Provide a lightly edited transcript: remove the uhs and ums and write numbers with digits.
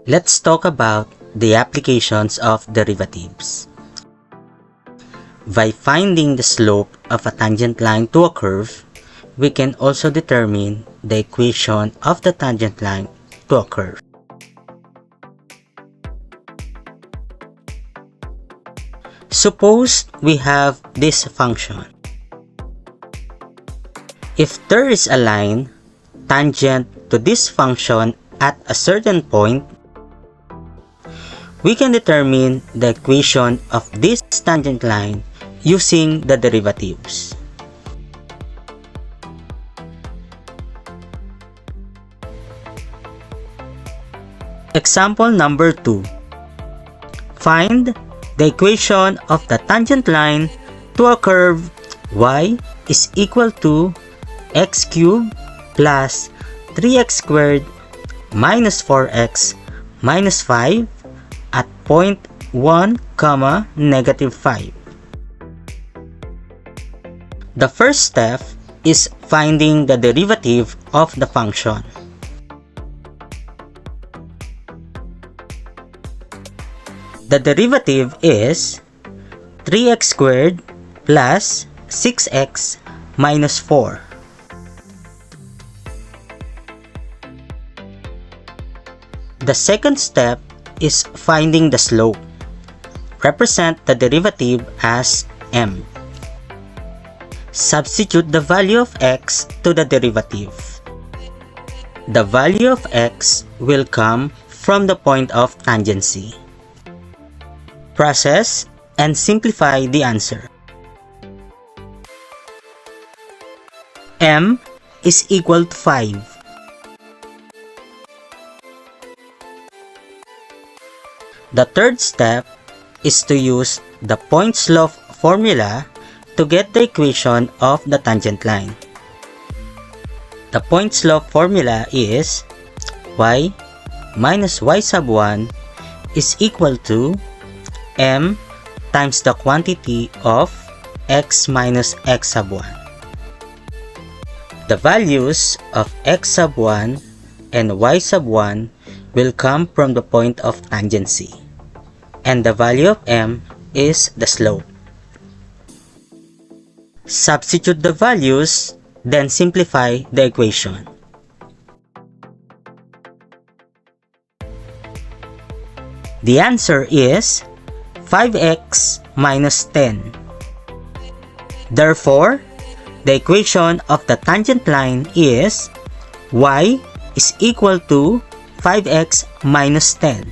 Let's talk about the applications of derivatives. By finding the slope of a tangent line to a curve, we can also determine the equation of the tangent line to a curve. Suppose we have this function. If there is a line tangent to this function at a certain point, we can determine the equation of this tangent line using the derivatives. Example number 2. Find the equation of the tangent line to a curve y is equal to x cubed plus 3x squared minus 4x minus 5 at point 1, negative 5. The first step is finding the derivative of the function. The derivative is 3x squared plus 6x minus 4. The second step is finding the slope. Represent the derivative as m. Substitute the value of x to the derivative. The value of x will come from the point of tangency. Process and simplify the answer. M is equal to 5. The third step is to use the point slope formula to get the equation of the tangent line. The point slope formula is y minus y sub 1 is equal to m times the quantity of x minus x sub 1. The values of x sub 1 and y sub 1 will come from the point of tangency, and the value of m is the slope. Substitute the values, then simplify the equation. The answer is 5x minus 10. Therefore, the equation of the tangent line is y is equal to 5x minus 10.